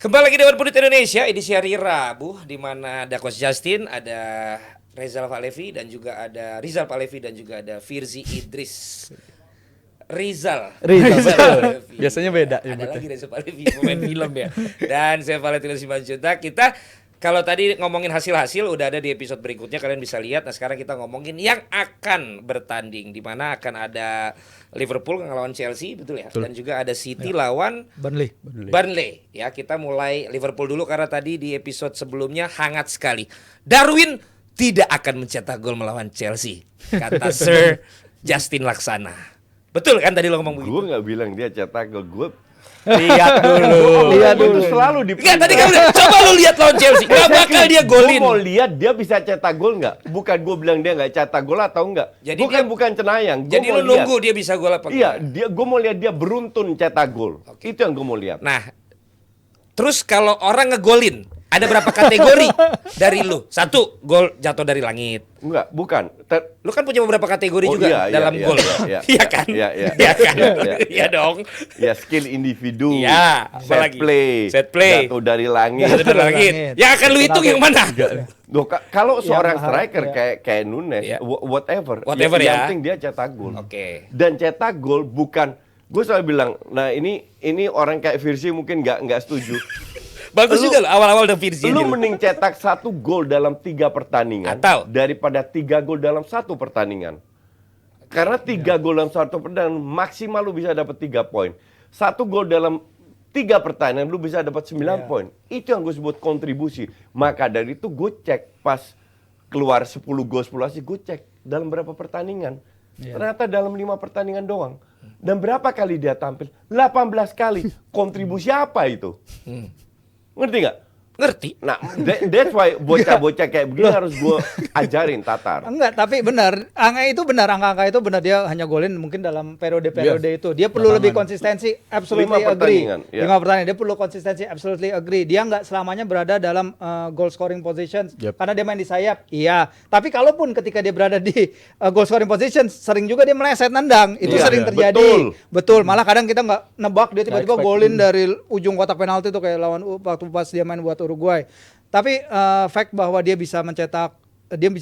Kembali lagi Dewan Pundit Indonesia edisi hari Rabu, di mana ada Coach Justin, ada Rizal Palevi dan juga ada Rizal Palevi dan juga ada Firzi Idris. Rizal. Palevi. Biasanya beda. Ada lagi Rizal Palevi, pemain film ya. Dan saya Valentino Simanjuntak. Kita kalau tadi ngomongin hasil-hasil udah ada di episode berikutnya, kalian bisa lihat. Nah sekarang kita ngomongin yang akan bertanding, di mana akan ada Liverpool ngelawan Chelsea, betul ya? Betul. Dan juga ada City lawan Burnley. Ya, kita mulai Liverpool dulu karena tadi di episode sebelumnya hangat sekali. Darwin tidak akan mencetak gol melawan Chelsea, kata Sir Justin Laksana. Betul kan tadi lo ngomong begitu? Gue nggak bilang dia cetak gol. Gue Lihat dulu. selalu di. Enggak, tadi kan udah, coba lu lihat lawan Chelsea, nggak bakal dia golin. Gue mau lihat dia bisa cetak gol nggak? Bukan gue bilang dia nggak cetak gol atau enggak. Jadi gue kan bukan cenayang. Jadi lu nunggu dia bisa gol apa Iya, enggak? gue mau lihat dia beruntun cetak gol. Itu yang gue mau lihat. Nah, terus kalau orang ngegolin, ada berapa kategori dari lu? Satu, gol jatuh dari langit. Enggak, bukan. Lu kan punya beberapa kategori juga dalam gol. Iya kan? Iya kan? Iya dong. Ya skill individu. Iya, Set play. Set play. Jatuh dari langit. Jatuh dari langit. Yang akan lu hitung yang mana? Loh, kalau seorang striker kayak Nunes, Iya. whatever Whatever yang ya. penting dia cetak gol. Oke. Dan cetak gol bukan, gue selalu bilang, nah ini orang kayak Virsi mungkin nggak setuju. Bagus juga lo awal-awal udah Virzi. Lu mending cetak 1 gol dalam 3 pertandingan Atau daripada 3 gol dalam 1 pertandingan. Karena 3 gol dalam 1 pertandingan maksimal lu bisa dapat 3 poin. 1 gol dalam 3 pertandingan lu bisa dapat 9 poin. Itu yang gue sebut kontribusi. Maka dari itu gue cek pas keluar 10 gol 10 assist, gue cek dalam berapa pertandingan. Ternyata dalam 5 pertandingan doang. Dan berapa kali dia tampil? 18 kali. Kontribusi apa itu? Ngerti nggak? ngerti. Nah, that's why bocah-bocah kayak begini harus gue ajarin Tatar. Enggak, tapi benar. Angka-angka itu benar, dia hanya golin mungkin dalam periode-periode itu. Dia perlu lebih konsistensi, absolutely 5 agree. pertandingan, 5 pertandingan, dia perlu konsistensi, absolutely agree. Dia nggak selamanya berada dalam goal scoring position karena dia main di sayap. Iya, tapi kalaupun ketika dia berada di goal scoring position, sering juga dia meleset nendang. Itu sering terjadi. Betul. Malah kadang kita nggak nebak dia tiba-tiba golin dari ujung kotak penalti itu kayak lawan waktu pas dia main buat Uruguay. Tapi fact bahwa dia bisa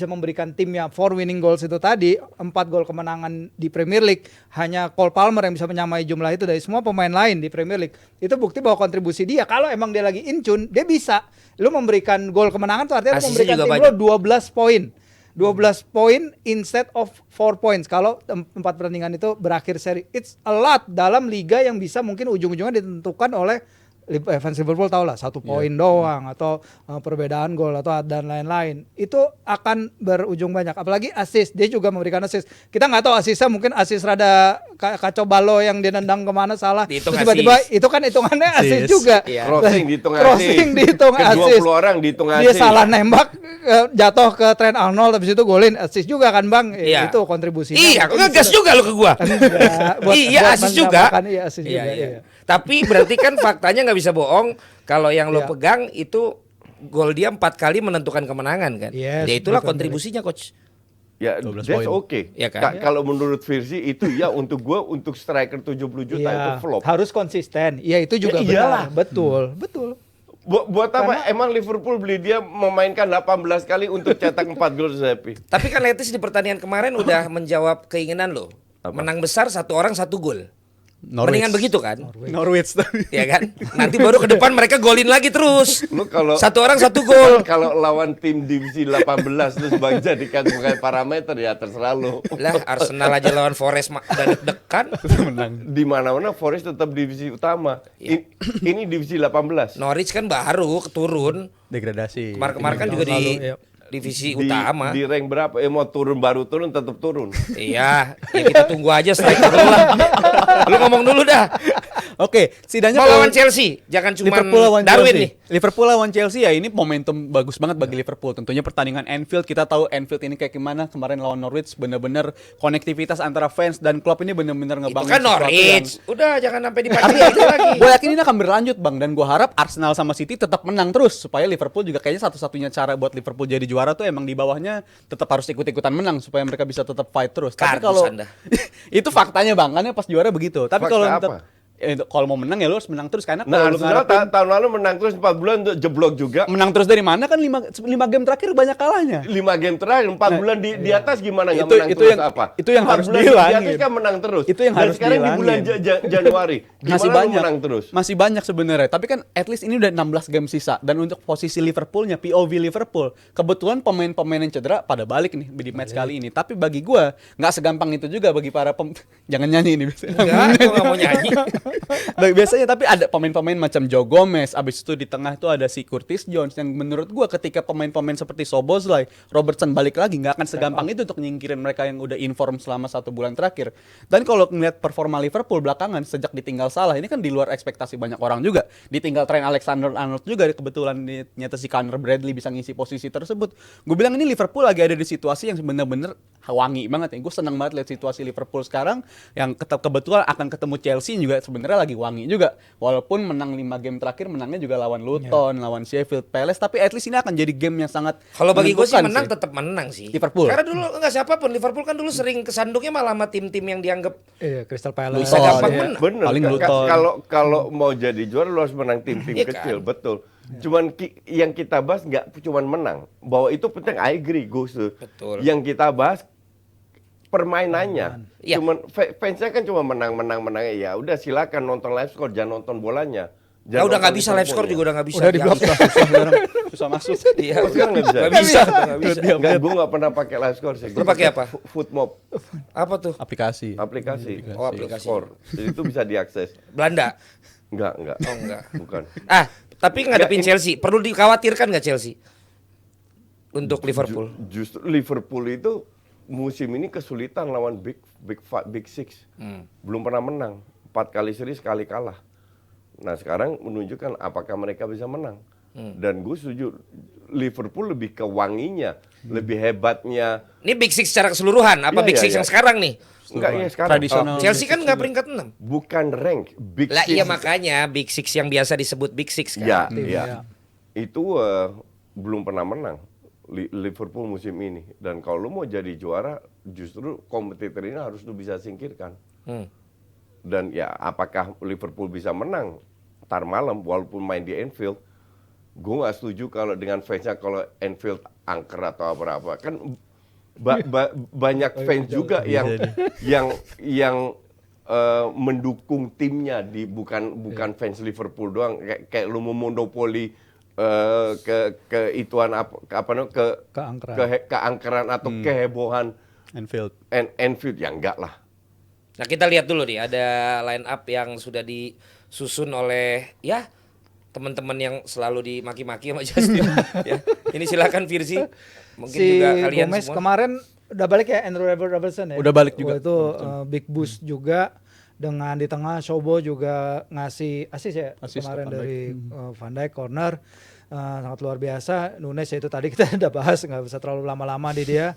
memberikan timnya 4 winning goals itu tadi, 4 gol kemenangan di Premier League, hanya Cole Palmer yang bisa menyamai jumlah itu dari semua pemain lain di Premier League. Itu bukti bahwa kontribusi dia, kalau emang dia lagi in tune, dia bisa. Lu memberikan gol kemenangan itu artinya lu memberikan tim lu 12 poin. 12 poin instead of 4 points kalau 4 pertandingan itu berakhir seri. It's a lot dalam liga yang bisa mungkin ujung-ujungnya ditentukan oleh fans Liverpool tau lah 1 poin doang atau perbedaan gol atau dan lain-lain, itu akan berujung banyak. Apalagi assist, dia juga memberikan assist. Kita nggak tahu assistnya, mungkin assist rada kacau balo yang dia nendang kemana salah. Terus tiba-tiba itu kan hitungannya assist juga. Crossing dihitung assist. 20 orang dihitung assist. Dia salah nembak jatuh ke Trent Arnold, habis itu golin, assist juga kan Bang. Itu kontribusinya. Iya, ngegas juga lo ke gua. Iya, assist juga. Iya. Tapi berarti kan faktanya nggak bisa bohong kalau yang lo pegang itu gol dia 4 kali menentukan kemenangan kan. Ya itulah kontribusinya coach. Ya, that's okay. Ya kan? Kalau menurut Virsi itu ya untuk gue, untuk striker 70 juta itu flop. Harus konsisten. Iya, itu juga benar. Betul. Buat apa emang Liverpool beli dia memainkan 18 kali untuk cetak 4 gol Zepi? Tapi kan Letis di pertandingan kemarin udah menjawab keinginan lo. Menang besar 1 orang 1 gol. Mendingan begitu kan? Norwich tapi. Ya kan? Nanti baru ke depan mereka golin lagi terus. Lu kalau 1 orang 1 gol. Kalau lawan tim divisi 18 terus jadikan sebagai parameter ya terserah lu. Lah Arsenal aja lawan Forest udah deg-degan. Menang. Di mana-mana Forest tetap divisi utama. Ini divisi 18. Norwich kan baru keturun. Degradasi. Kemarin kan juga di divisi utama. Di rank berapa? Mau turun baru turun tetap turun. Iya, ya kita tunggu aja striker dulu lah. Lu ngomong dulu dah. Oke, setidaknya mau lawan Chelsea, jangan cuma Darwin nih. Liverpool lawan Chelsea ya, ini momentum bagus banget bagi Liverpool. Tentunya pertandingan Anfield, kita tahu Anfield ini kayak gimana. Kemarin lawan Norwich bener-bener konektivitas antara fans dan klub ini bener-bener ngebangun. Itu kan Norwich. Udah jangan sampai dipakai itu lagi. Gue yakin ini akan berlanjut Bang, dan gue harap Arsenal sama City tetap menang terus supaya Liverpool juga kayaknya satu-satunya cara buat Liverpool jadi juara tuh emang di bawahnya tetap harus ikut-ikutan menang supaya mereka bisa tetap fight terus. Tapi kalau itu faktanya Bang, kan pas juara begitu. Tapi kalau kalau mau menang ya lu harus menang terus karena Nah, kalau lu Arsenal ngarepin tahun lalu menang terus 4 bulan untuk jeblok juga. menang terus dari mana kan 5 game terakhir banyak kalahnya. 5 game terakhir 4 bulan di atas gimana nggak Itu- menang itu terus yang- apa? itu yang 4 harus bulan dihilangin. Di atas kan menang terus. Itu yang Dan harus sekarang di bulan dihilangin. Januari gimana Masih lu banyak menang terus? Masih banyak sebenarnya, tapi kan at least ini udah 16 game sisa dan untuk posisi Liverpoolnya POV Liverpool, kebetulan pemain-pemain yang cedera pada balik nih di match kali ini. Tapi bagi gua nggak segampang itu juga bagi para jangan nyanyi ini biasanya. Enggak, gua nggak mau nyanyi. Biasanya tapi ada pemain-pemain macam Joe Gomez, abis itu di tengah itu ada si Curtis Jones yang menurut gua ketika pemain-pemain seperti Szoboszlai, Robertson balik lagi nggak akan segampang itu untuk nyingkirin mereka yang udah inform selama 1 bulan terakhir. Dan kalau ngeliat performa Liverpool belakangan sejak ditinggal Salah ini kan di luar ekspektasi banyak orang juga. Ditinggal Trent Alexander-Arnold juga kebetulan nyata si Connor Bradley bisa ngisi posisi tersebut. Gue bilang ini Liverpool lagi ada di situasi yang bener-bener wangi banget ya. Gue senang banget lihat situasi Liverpool sekarang yang kebetulan akan ketemu Chelsea juga sebenarnya lagi wangi juga. Walaupun menang 5 game terakhir menangnya juga lawan Luton, lawan Sheffield Palace, tapi at least ini akan jadi game yang sangat Kalau bagi gue sih menentukan menang tetap menang sih. Liverpool. Karena dulu enggak siapapun Liverpool kan dulu sering kesandungnya malah sama tim-tim yang dianggap Iya, Crystal Palace. Bisa gampang Iya. menang. Bener. Paling Luton. Kalau mau jadi juara lu harus menang tim-tim Iya kecil, kan? betul. Cuman yang kita bahas nggak cuman menang, bahwa itu penting. I agree, Gus. Betul. Yang kita bahas permainannya. Iya. Cuman fansnya kan cuma menang. Ya udah silakan nonton live score, jangan nonton bolanya. Ya udah nggak bisa live score juga udah nggak bisa. Udah di blok Yang- susah sekarang, susah masuk. Iya. Oh, sekarang nggak bisa? Nggak bisa. Nggak bisa. Enggak, gue nggak pernah pakai live score sih. Lu pakai apa? Footmob, Apa tuh? Aplikasi. aplikasi. Oh, aplikasi. Score. Jadi itu bisa diakses. Belanda. Enggak. Oh, enggak. Bukan. Tapi ngadepin Nggak, Chelsea, perlu dikhawatirkan nggak Chelsea? Untuk Liverpool. Justru Liverpool itu musim ini kesulitan lawan Big Six. Belum pernah menang. 4 kali seri, sekali kalah. Nah sekarang menunjukkan apakah mereka bisa menang. Dan gue setuju, Liverpool lebih ke wanginya, lebih hebatnya. Ini Big Six secara keseluruhan, apa Iya, Big iya, Six iya. yang sekarang nih? Enggak ya sekarang. Tradisional. Chelsea kan nggak peringkat 6. Bukan rank, Big Lah Six. iya makanya Big Six yang biasa disebut Big Six kan. Ya, Tim, ya. ya. Itu belum pernah menang Liverpool musim ini. Dan kalau lu mau jadi juara, justru kompetitor ini harus lu bisa singkirkan. Dan ya apakah Liverpool bisa menang ntar malam walaupun main di Anfield? Gue nggak setuju kalau dengan fansnya kalau Anfield angker atau apa-apa. Kan banyak fans juga yang mendukung timnya bukan fans Liverpool doang. Kayak lu memonopoli keangkeran atau kehebohan Anfield. Anfield ya enggak lah. Nah kita lihat dulu nih ada line up yang sudah disusun oleh ya teman-teman yang selalu dimaki-maki sama Justin. Ya. Ini silakan Virsi. Mungkin Si juga kalian Gomez semua. kemarin udah balik ya, Andrew Robertson ya. Udah balik juga. Oh, itu big boost juga. Dengan di tengah Shobo juga ngasih assist ya Assist kemarin ke Van Dijk. dari Van Dijk corner. Sangat luar biasa. Nunes ya itu tadi kita udah bahas, nggak bisa terlalu lama-lama di dia.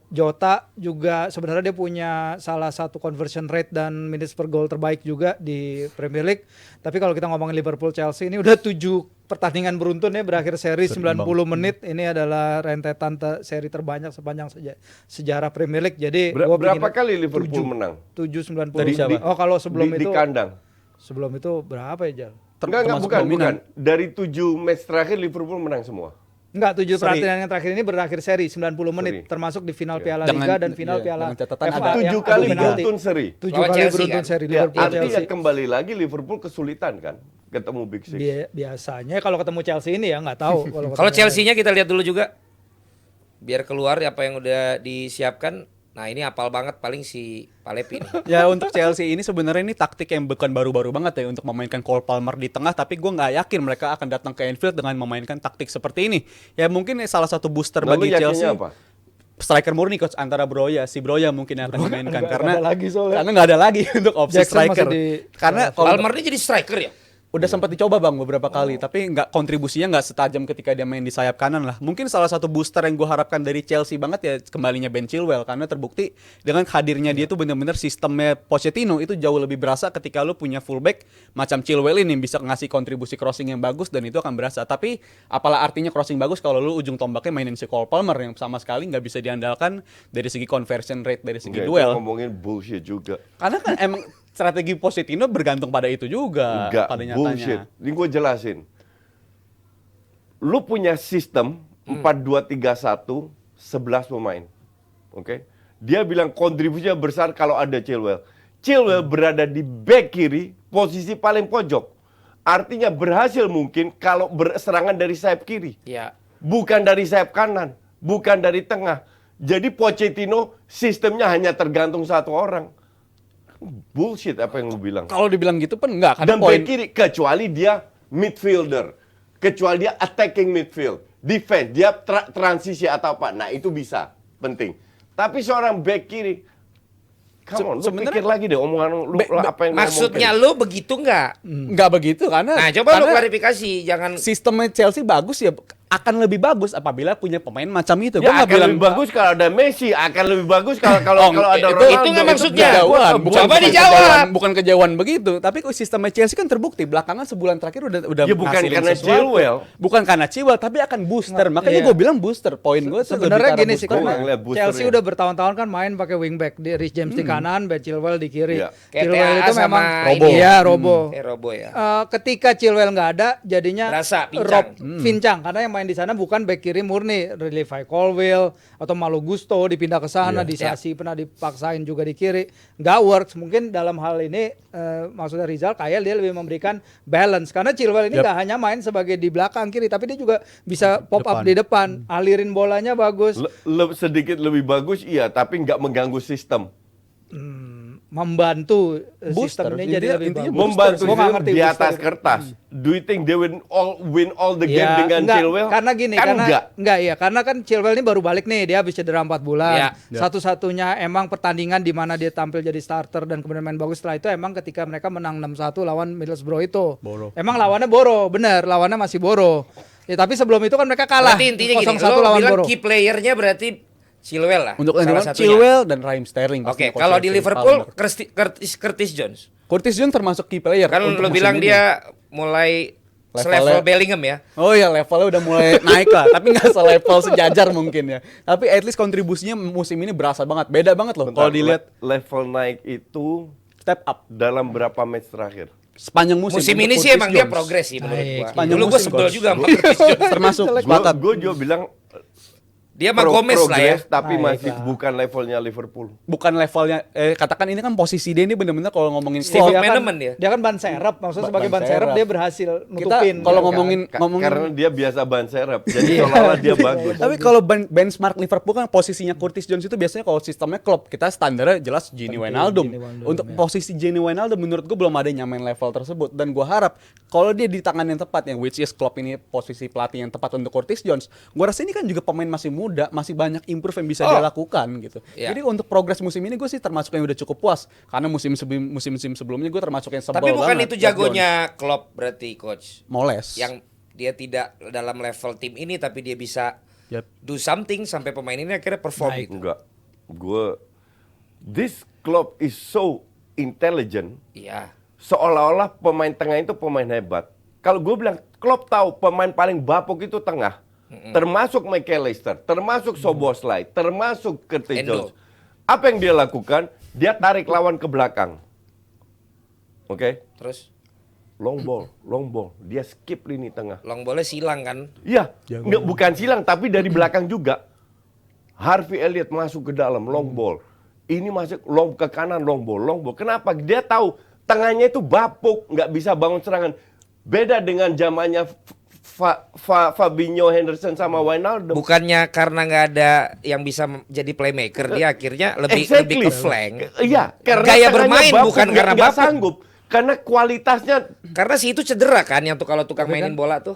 Jota juga sebenarnya dia punya salah satu conversion rate dan minutes per goal terbaik juga di Premier League. Tapi kalau kita ngomongin Liverpool Chelsea ini udah 7 pertandingan beruntun ya, berakhir seri 90 menit. Ini adalah rentetan seri terbanyak sepanjang sejarah Premier League. Jadi gua Berapa bikin kali Liverpool menang? 7-90. Dari siapa? Oh kalau sebelum Di itu kandang. sebelum itu berapa ya Jal? Enggak, termasuk bukan. dominan. Dari 7 match terakhir Liverpool menang semua. Enggak, 7 Seri. pertandingan yang terakhir ini berakhir seri 90 menit Seri. termasuk di final Piala Dengan- Liga dan final iya, Piala dengan catatan FA ada 7 yang kali adu penalti. beruntun seri. 7 Lawan kali Chelsea beruntun kan? seri Ya, Liverpool artinya Chelsea. kembali lagi Liverpool kesulitan kan ketemu Big Six. Biasanya kalau ketemu Chelsea ini ya nggak tahu kalau Kalau ketemu Chelsea-nya kita lihat dulu juga. Biar keluar apa yang udah disiapkan. Nah ini apal banget paling si Palepi nih. Ya untuk Chelsea ini sebenarnya ini taktik yang bukan baru-baru banget ya untuk memainkan Cole Palmer di tengah, tapi gue nggak yakin mereka akan datang ke Anfield dengan memainkan taktik seperti ini. Ya mungkin salah satu booster Lalu bagi yakinnya Chelsea. apa? Striker murni coach antara si Broja mungkin yang akan dimainkan nggak karena ada lagi soalnya. karena nggak ada lagi untuk opsi Jackson masih striker. Karena kalau Palmer ini jadi striker ya? udah sempat dicoba bang beberapa kali, tapi nggak kontribusinya nggak setajam ketika dia main di sayap kanan lah. Mungkin salah satu booster yang gue harapkan dari Chelsea banget ya kembalinya Ben Chilwell, karena terbukti dengan hadirnya dia tuh bener-bener sistemnya Pochettino itu jauh lebih berasa ketika lu punya fullback macam Chilwell ini bisa ngasih kontribusi crossing yang bagus dan itu akan berasa. Tapi apalah artinya crossing bagus kalau lu ujung tombaknya mainin si Cole Palmer yang sama sekali nggak bisa diandalkan dari segi conversion rate, dari segi Enggak, itu duel. ngomongin bullshit juga. Karena kan emang strategi Pochettino bergantung pada itu juga Enggak, pada nyatanya. bullshit. Ini gue jelasin. Lu punya sistem 4-2-3-1, 11 pemain. Oke? Dia bilang kontribusinya besar kalau ada Chilwell. Chilwell berada di back kiri, posisi paling pojok. Artinya berhasil mungkin kalau berserangan dari sayap kiri. Ya. Bukan dari sayap kanan, bukan dari tengah. Jadi Pochettino sistemnya hanya tergantung satu orang. Bullshit apa yang lu bilang. Kalau dibilang gitu pun enggak, karena Dan back kiri kecuali dia midfielder, kecuali dia attacking midfield, defense, dia transisi atau apa. Nah, itu bisa, penting. Tapi seorang back kiri, come on, lu sebenarnya- pikir lagi deh omongan lu apa yang lu Maksudnya omongin. lu begitu nggak? Enggak begitu karena Nah, coba lu karena klarifikasi, jangan sistemnya Chelsea bagus ya, akan lebih bagus apabila punya pemain macam itu. Ya, Gua nggak akan bilang lebih bagus kalau ada Messi, akan lebih bagus kalau Oh, kalau ada itu- Ronaldo. itu nggak maksudnya. kejauhan, Coba dijawab. bukan kejauhan begitu, tapi kok sistemnya Chelsea kan terbukti belakangan sebulan terakhir udah Ya, bukan ngasilin karena sesuatu. Chilwell. Bukan karena Chilwell, tapi akan booster. Makanya iya. gue bilang booster. Poin gue tuh Sebenarnya lebih ke arah gini sih, booster. Gua karena nggak ngeliat boosternya. Chelsea udah bertahun-tahun kan main pakai wingback, di Reece James di kanan, Ben Chilwell di kiri. Iya. Kayak Chilwell TAA itu sama memang Robo. Iya, Robo. Robo ya. Ketika Chilwell nggak ada, jadinya Berasa pincang. Rob Pincang karena yang main di sana bukan back kiri murni, Levi Colwill atau Malo Gusto dipindah ke sana, di Sasi pernah dipaksain juga di kiri, nggak works. Mungkin dalam hal ini maksudnya Rizal kayak dia lebih memberikan balance karena Chilwell ini nggak hanya main sebagai di belakang kiri, tapi dia juga bisa pop up di depan, alirin bolanya bagus, Sedikit lebih bagus, iya, tapi nggak mengganggu sistem. membantu Booster. sistem ini jadi lebih Intinya bagus. Membantu Gua nggak sistem ngerti di booster atas itu. kertas. Do you think they win all the game Ya, dengan enggak, Chilwell? karena gini, Kan karena enggak. ya, karena kan Chilwell ini baru balik nih, dia habis cedera 4 bulan. Ya. Satu-satunya emang pertandingan di mana dia tampil jadi starter dan kemudian main bagus setelah itu emang ketika mereka menang 6-1 lawan Middlesbrough itu. Boro. Emang lawannya Boro, bener, lawannya masih Boro. Ya, tapi sebelum itu kan mereka kalah. Berarti intinya gini, 0-1 lo lawan bilang Boro. key playernya berarti Chilwell lah. Untuk salah Chilwell, satunya. Chilwell dan Raheem Sterling. Oke, pastinya kalau coach di Chelsea, Liverpool Palmer. Curtis Jones. Curtis Jones termasuk key player. Kan untuk lo musim bilang ini. dia mulai Levelnya- selevel Bellingham ya. Oh iya, levelnya udah mulai naik lah, tapi nggak selevel sejajar mungkin ya. Tapi at least kontribusinya musim ini berasa banget, beda banget loh. Bentar, Kalau dilihat level naik itu step up dalam berapa match terakhir? sepanjang musim. Musim untuk ini sih Curtis emang dia Jones. progres sih menurut Baik. gua. Sepanjang Dulu gua musim, sebel coach. juga sama Curtis Jones. Termasuk sepakat. Gue juga bilang Dia mah Gomez lah ya. progress, tapi Baik masih lah. bukan levelnya Liverpool. Bukan levelnya, katakan ini kan posisi dia ini bener-bener kalau ngomongin Steve Dia McManaman kan, dia. dia kan ban serep, maksudnya sebagai Ban ban serep serep. dia berhasil kita nutupin. kalau ya kan? ngomongin Karena dia biasa ban serep, jadi seolah-olah dia bagus. tapi kalau benchmark Liverpool kan posisinya Curtis Jones itu biasanya kalau sistemnya klub kita standarnya jelas Gini Wijnaldum. Gini Wijnaldum, Untuk ya. posisi Gini Wijnaldum menurut gue belum ada yang nyamain level tersebut dan gue harap kalau dia di tangan yang tepat yang which is Klopp ini posisi pelatih yang tepat untuk Curtis Jones, gue rasa ini kan juga pemain masih muda, masih banyak improve yang bisa dia lakukan gitu. Ya. Jadi untuk progres musim ini gue sih termasuk yang udah cukup puas karena musim sebelumnya gue termasuk yang sebel Tapi bukan banget itu liat Jones. jagonya Klopp berarti coach. Moles. Yang dia tidak dalam level tim ini tapi dia bisa Yep. do something sampai pemain ini akhirnya perform gitu. Enggak, this club is so intelligent. Iya. Seolah-olah pemain tengah itu pemain hebat. Kalau gue bilang, Klopp tahu pemain paling bapuk itu tengah. Termasuk McAllister, termasuk Szoboszlai, termasuk Curtis Endo. Jones. Apa yang dia lakukan? Dia tarik lawan ke belakang. Oke? Terus Long ball. Dia skip lini tengah. long ball silang kan. Iya, nggak, bukan silang, tapi dari belakang juga. Harvey Elliott masuk ke dalam, long ball. Ini masuk long ke kanan, long ball. Kenapa? Dia tahu tengahnya itu bapuk, nggak bisa bangun serangan. Beda dengan zamannya Fabinho, Henderson sama Wijnaldum. Bukannya karena nggak ada yang bisa jadi playmaker, dia akhirnya lebih ke flank. Iya, karena Gaya tengahnya bermain bapuk, bukan karena nggak bapuk. sanggup. Karena kualitasnya Karena si itu cedera kan yang tuh kalau tukang mainin bola tuh.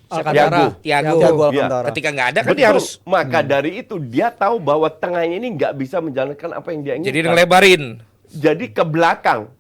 Alcantara. Tiago. Thiago Iya. Alcantara. Ketika nggak ada kan betul. dia harus Maka dari itu dia tahu bahwa tengahnya ini nggak bisa menjalankan apa yang dia inginkan. jadi ngelebarin. Jadi ke belakang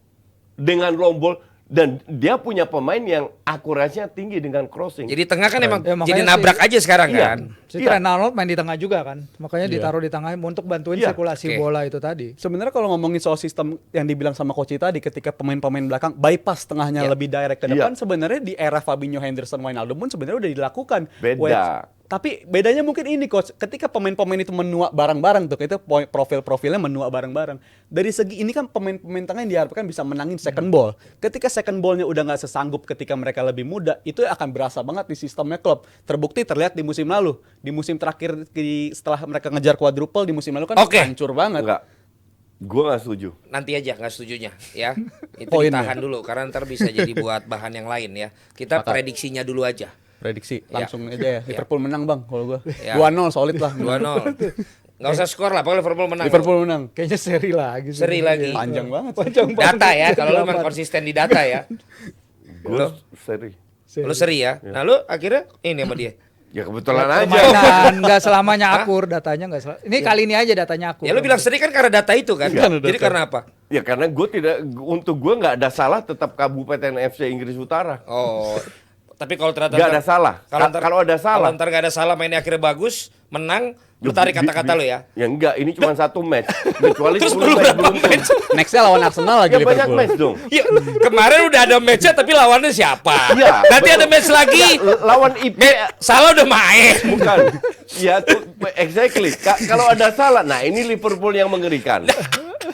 dengan long ball dan dia punya pemain yang akurasinya tinggi dengan crossing. Jadi tengah kan emang Ya, makanya jadi nabrak si- aja sekarang Iya. kan. Si Iya. Trent Arnold main di tengah juga kan, makanya ditaruh di tengah untuk bantuin Iya. sirkulasi Oke. bola itu tadi. Sebenarnya kalau ngomongin soal sistem yang dibilang sama Koci tadi ketika pemain-pemain belakang bypass tengahnya Iya. lebih direct ke Iya. depan sebenarnya di era Fabinho, Henderson, Wijnaldum pun sebenarnya udah dilakukan. Beda. Tapi bedanya mungkin ini coach, ketika pemain-pemain itu menua bareng-bareng tuh, itu profil-profilnya menua bareng-bareng. Dari segi ini kan pemain-pemain tengah yang diharapkan bisa menangin second ball. Ketika second ballnya udah nggak sesanggup ketika mereka lebih muda, itu akan berasa banget di sistemnya klub. Terbukti terlihat di musim lalu, di musim terakhir setelah mereka ngejar quadruple di musim lalu kan hancur banget. Enggak. Gue nggak setuju. Nanti aja nggak setujunya ya. Itu Poinnya. ditahan dulu karena ntar bisa jadi buat bahan yang lain ya. Kita prediksinya dulu aja. Prediksi Ya. langsung aja ya. Liverpool menang bang kalau gua. Ya. 2-0 solid lah. 2-0. Nggak usah skor lah, pokoknya Liverpool menang. Liverpool menang. Kayaknya seri lagi. Seri lagi. Panjang banget. Data ya, kalau lu memang konsisten di data ya. Gue seri. Lu seri ya. Nah lu akhirnya ini sama dia. Ya kebetulan aja. Permainan nggak selamanya akur, datanya nggak selamanya. Ini kali ini aja datanya akur. Ya lu bilang seri kan karena data itu kan. Karena Jadi data. karena apa? Ya karena untuk gue nggak ada salah tetap Kabupaten FC Inggris Utara. Oh. Tapi kalau ternyata Nggak ada salah. Kalau ada salah. Kalau ntar nggak ada salah mainnya akhirnya bagus, menang, lu tarik kata-kata lu ya. Ya enggak, ini cuma satu match. Kecuali Terus 10 perlu match berapa beruntun. match? Nextnya lawan Arsenal lagi Ya banyak Liverpool. match dong. Ya, kemarin udah ada match-nya tapi lawannya siapa? Iya, Nanti ada match lagi. Lawan IP Salah udah main. bukan. Ya tuh exactly. Kalau ada salah, nah ini Liverpool yang mengerikan.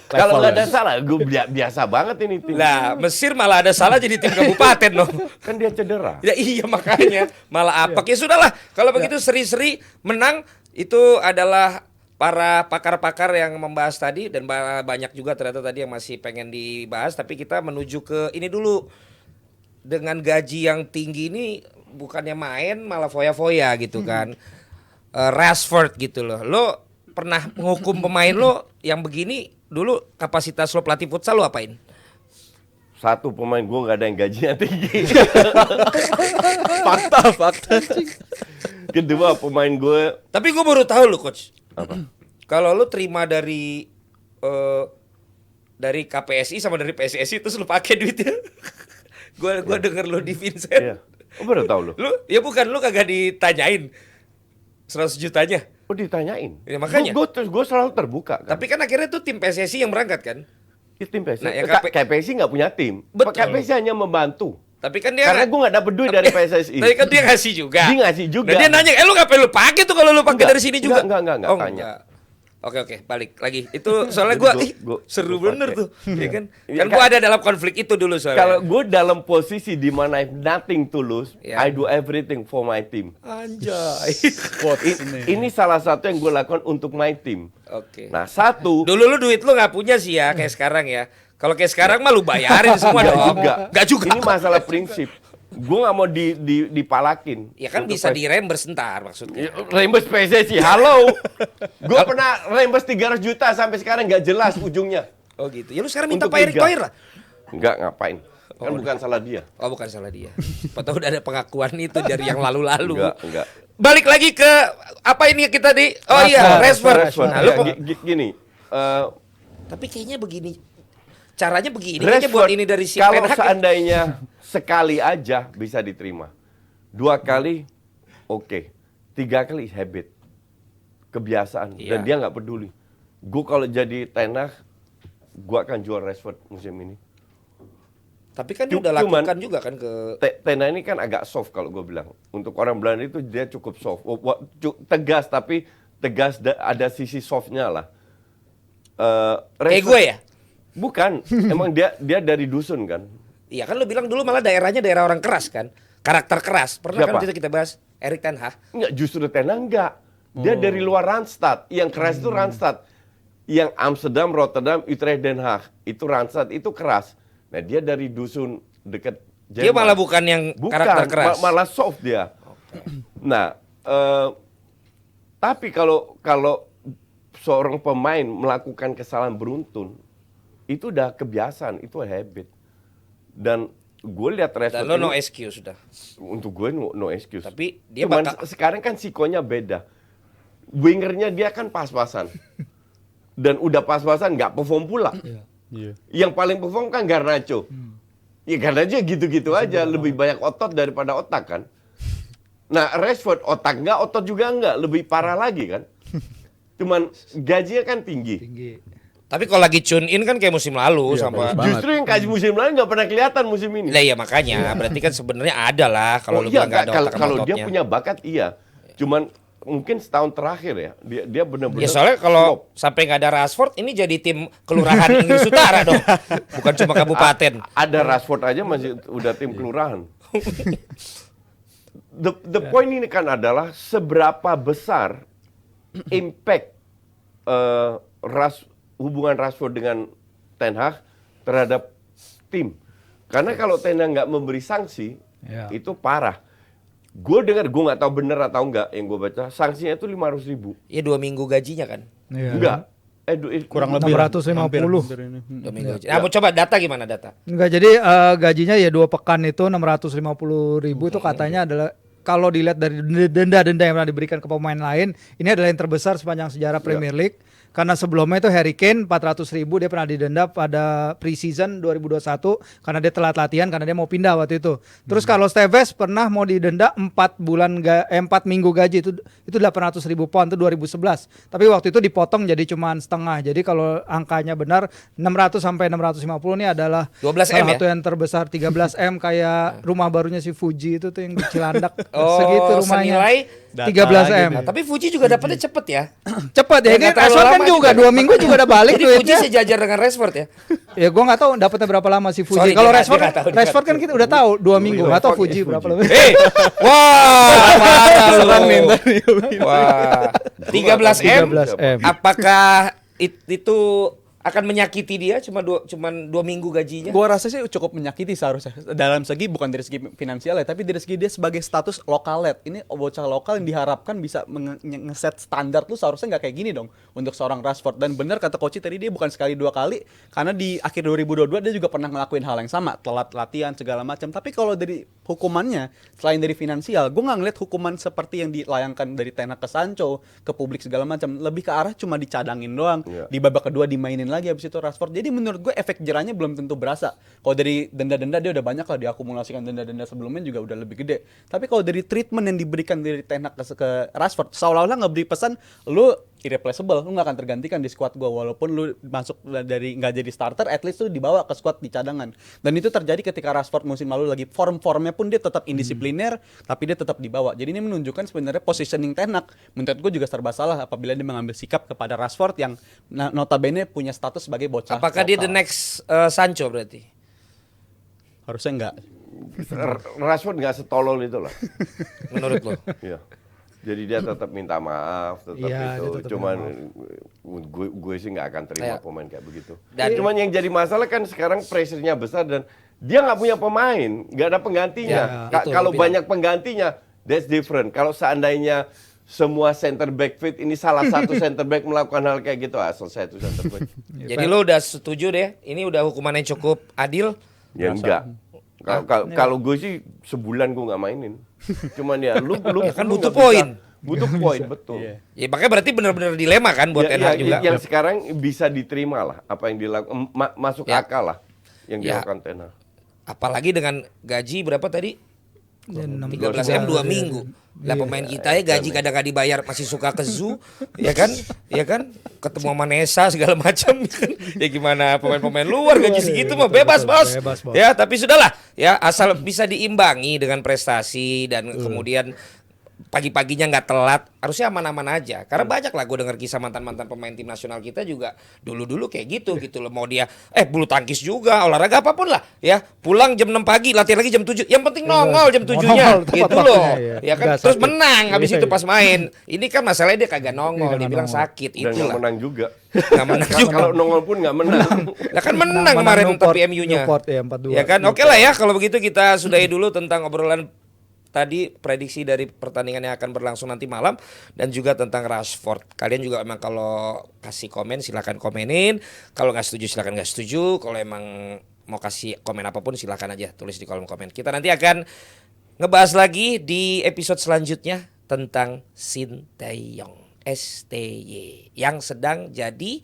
Kalau nggak ada salah, gue biasa banget ini tim. Lah, Mesir malah ada salah jadi tim kabupaten loh. Kan dia cedera. Ya iya makanya malah apa? Ya sudahlah. Kalau begitu seri-seri menang itu adalah para pakar-pakar yang membahas tadi dan banyak juga ternyata tadi yang masih pengen dibahas, tapi kita menuju ke ini dulu. Dengan gaji yang tinggi ini bukannya main malah foya-foya gitu kan. Rashford gitu loh. Lo pernah menghukum pemain lo yang begini dulu kapasitas lo pelatih futsal lo apain? Satu pemain gue nggak ada yang gajinya tinggi. Fakta. Kedua pemain gue Tapi gue baru tahu lo coach. apa? Kalau lu terima dari KPSI sama dari PSSI terus lu pakai duitnya. Gua denger lu di Vincent. Iya. Oh, baru tahu lo. Lu ya bukan lu kagak ditanyain 100 jutanya. Oh ditanyain. Ya, makanya. Gue selalu terbuka. Kan? Tapi kan akhirnya tuh tim PSSI yang berangkat kan. Ya, tim PSI. Nah, yang KPSI nggak punya tim. Betul. KPSI hanya membantu. Tapi kan dia Karena gue nggak dapet duit dari PSSI. Tapi kan dia ngasih juga. Dia ngasih juga. Nah, dia nanya, "Lu ngapain lu pakai tuh kalau lu pakai Enggak, dari sini juga?" enggak, Oh, tanya. enggak. Oke, balik lagi. Itu soalnya Jadi gua gua seru pakai. bener tuh. Ya kan? Iya, Kan gua ada dalam konflik itu dulu soalnya. Kalau gue dalam posisi di mana I have nothing to lose, Ya. I do everything for my team. Anjay. Ini salah satu yang gue lakukan untuk my team. Oke. Nah satu, Dulu lu duit lu nggak punya sih ya kayak sekarang ya. Kalau kayak sekarang mah lu bayarin semua nggak dong. juga. Nggak juga. Ini masalah prinsip. Gue nggak mau dipalakin. Ya kan Untuk bisa PSSI. dirembers sebentar maksudnya. Rembes PSSI, halo. Gue pernah rembes 300 juta sampai sekarang nggak jelas ujungnya. Oh gitu. Ya lu sekarang minta Untuk Pak Erick liga. Thohir lah. Nggak ngapain. Kan bukan salah dia. Oh bukan salah dia. Patah udah ada pengakuan itu dari yang lalu-lalu. Enggak. Balik lagi ke apa ini kita di? Oh iya, Rashford. Rashford. Nah, lu Ya, gini. tapi kayaknya begini. Caranya begini kayaknya buat ini dari si kalau Ten Hag ya. seandainya sekali aja bisa diterima, 2 kali oke, 3 kali habit, kebiasaan, Iya. dan dia nggak peduli. Gue kalau jadi Ten Hag, gue akan jual Rashford musim ini. Tapi kan dia udah Cuman- lakukan juga kan ke Ten Hag ini kan agak soft kalau gue bilang. Untuk orang Belanda itu dia cukup soft, tegas tapi tegas ada sisi softnya lah. kayak gue ya. Bukan, emang dia dari dusun kan. Iya kan lu bilang dulu malah daerahnya daerah orang keras kan. Karakter keras. Pernah kan Siapa? waktu itu kita bahas Erik ten Hag. Enggak, justru Ten Hag enggak. Dia dari luar Randstad. Yang keras itu Randstad. Yang Amsterdam, Rotterdam, Utrecht, Den Haag. Itu Randstad, itu keras. Nah dia dari dusun dekat Jerman. Dia malah bukan yang karakter keras. Malah soft dia. Nah, tapi kalau seorang pemain melakukan kesalahan beruntun, itu udah kebiasaan, itu habit. Dan gue lihat Dan Rashford lo no ini, excuse sudah. untuk gue no excuse. Tapi dia Cuman bakal sekarang kan sikonya beda. Wingernya dia kan pas-pasan. Dan udah pas-pasan nggak perform pula. Iya. Yang paling perform kan Garnacho. Ya Garnacho gitu-gitu aja, lebih banyak otot daripada otak kan. Nah Rashford otak nggak, otot juga nggak, lebih parah lagi kan. Cuman gajinya kan tinggi. Tinggi. Tapi kalau lagi tune in kan kayak musim lalu Iya, sama bagus banget. Justru yang gaji musim lalu nggak pernah kelihatan musim ini. Lah ya makanya berarti kan sebenarnya ada lah kalau lu iya, bilang nggak ada kalau otak sama dia ototnya. punya bakat iya. Cuman mungkin setahun terakhir ya, dia benar-benar Ya soalnya kalau sampai nggak ada Rashford, ini jadi tim kelurahan Inggris Utara dong, bukan cuma kabupaten. ada Rashford aja masih udah tim kelurahan. The point ini kan adalah seberapa besar impact hubungan Rashford dengan Ten Hag terhadap tim. Karena kalau Ten Hag nggak memberi sanksi, itu parah. Gue dengar, gue nggak tahu bener atau enggak yang gue baca, sanksinya itu 500.000. Ya 2 minggu gajinya kan. Enggak. Kurang lebih 650. 2 minggu gaji. Nah, mau coba data gimana data? Enggak, jadi gajinya ya 2 pekan itu 650.000 itu katanya adalah kalau dilihat dari denda-denda yang pernah diberikan ke pemain lain, ini adalah yang terbesar sepanjang sejarah Premier League. Karena sebelumnya itu Harry Kane 400.000 dia pernah didenda pada pre-season 2021 karena dia telat latihan karena dia mau pindah waktu itu. Terus kalau Tevez pernah mau didenda 4 minggu gaji itu 800.000 pound itu 2011. Tapi waktu itu dipotong jadi cuma setengah. Jadi kalau angkanya benar 600 sampai 650 ini adalah 12 salah M ya? satu yang terbesar 13 M kayak rumah barunya si Fuji itu tuh yang di Cilandak. Oh, Segitu rumahnya. senilai 13 M. Nah, tapi Fuji juga dapatnya cepet ya. Cepat ya, Ya, ini nggak terlalu Rashford kan lama juga 2 minggu juga udah balik Jadi Fuji duitnya. sejajar dengan Rashford ya. Ya gua nggak tahu dapatnya berapa lama si Fuji. Sorry, Kalau dia Rashford, nggak tahu, dia Rashford kan nggak kita udah tahu 2 minggu, nggak tahu Fuji berapa lama. Hei, wah, parah lu. Wah, 13 M. 13 M. Apakah itu akan menyakiti dia cuman 2 minggu gajinya? Gua rasa sih cukup menyakiti seharusnya. Dalam segi bukan dari segi finansial ya, tapi dari segi dia sebagai status lokalet. Ini bocah lokal yang diharapkan bisa ngeset standar tuh seharusnya nggak kayak gini dong untuk seorang Rashford. Dan benar kata Koci tadi, dia bukan sekali 2 kali, karena di akhir 2022 dia juga pernah ngelakuin hal yang sama, telat latihan segala macam. Tapi kalau dari hukumannya selain dari finansial, gue nggak ngeliat hukuman seperti yang dilayangkan dari Ten Hag ke Sancho ke publik segala macam, lebih ke arah cuma dicadangin doang. Di babak kedua dimainin lagi habis itu Rashford. Jadi menurut gue efek jerahnya belum tentu berasa. Kalau dari denda-denda dia udah banyak lah, diakumulasikan denda-denda sebelumnya juga udah lebih gede. Tapi kalau dari treatment yang diberikan dari Ten Hag ke Rashford, seolah-olah nggak beri pesan lu irreplaceable, lu nggak akan tergantikan di squad gue walaupun lu masuk dari nggak jadi starter, at least lu dibawa ke squad di cadangan. Dan itu terjadi ketika Rashford musim lalu lagi formnya pun dia tetap indisipliner, tapi dia tetap dibawa. Jadi ini menunjukkan sebenarnya positioning Ten Hag menurut gue juga serba salah apabila dia mengambil sikap kepada Rashford yang notabene punya status sebagai bocah. Apakah dia the lokal. next Sancho berarti? Harusnya enggak. Rashford nggak setolol itu lah. Menurut lo? Iya. Jadi dia tetap minta maaf, tetap Iya, dia itu. tetap Cuman gue sih nggak akan terima Iya. pemain kayak begitu. Dan- Cuman yang jadi masalah kan sekarang pressure-nya besar dan dia nggak punya pemain, nggak ada penggantinya. Ya, itu Kalau lebih. banyak penggantinya, that's different. Kalau seandainya semua center back fit, ini salah satu center back melakukan hal kayak gitu, selesai itu center back. Jadi lo udah setuju deh, ini udah hukumannya cukup adil? Ya enggak. Kalau gue sih sebulan gue nggak mainin. Cuman ya lu Ya kan lu butuh nggak bisa- poin. Butuh poin betul. Iya. Ya makanya berarti benar-benar dilema kan buat Ten Hag juga. Yang sekarang bisa diterima lah apa yang dilakukan, masuk Ya. akal lah yang Ya. dilakukan Ten Hag. Apalagi dengan gaji berapa tadi? Ya, 13 M 2 minggu. Lah pemain kita ya gaji kadang nggak dibayar masih suka ke zoo, ya kan? Ya kan? Ketemu sama Nesa segala macam kan. Ya gimana pemain-pemain luar gaji segitu mah bebas, Bos. Bebas, Bos. Ya, tapi sudahlah. Ya, asal bisa diimbangi dengan prestasi dan kemudian pagi-paginya nggak telat, harusnya aman-aman aja. Karena banyak lah gue dengar kisah mantan-mantan pemain tim nasional kita juga dulu-dulu kayak gitu loh. Mau dia bulu tangkis juga, olahraga apapun lah ya. Pulang jam 6 pagi, latihan lagi jam 7. Yang penting nongol jam 7-nya Nongol, tepat gitu waktunya, loh. iya. Ya kan Nggak terus sakit. menang habis Iya, itu iya. pas main. Ini kan masalahnya dia kagak nongol, Iya, dia nggak bilang nongol. sakit Dan nggak itulah. menang juga. Nggak menang juga. Kalau nongol pun nggak menang. Lah kan menang kemarin tapi MU-nya. Newport ya 4-2. Ya kan, oke lah ya kalau begitu kita sudahi dulu tentang obrolan tadi prediksi dari pertandingan yang akan berlangsung nanti malam dan juga tentang Rashford. Kalian juga emang kalau kasih komen silakan komenin. Kalau nggak setuju silakan nggak setuju. Kalau emang mau kasih komen apapun silakan aja tulis di kolom komen. Kita nanti akan ngebahas lagi di episode selanjutnya tentang Sinteyong STY yang sedang jadi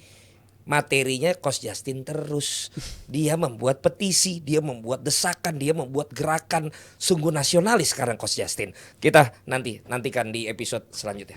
materinya Coach Justin terus. Dia membuat petisi, dia membuat desakan, dia membuat gerakan sungguh nasionalis sekarang Coach Justin. Kita nantikan di episode selanjutnya.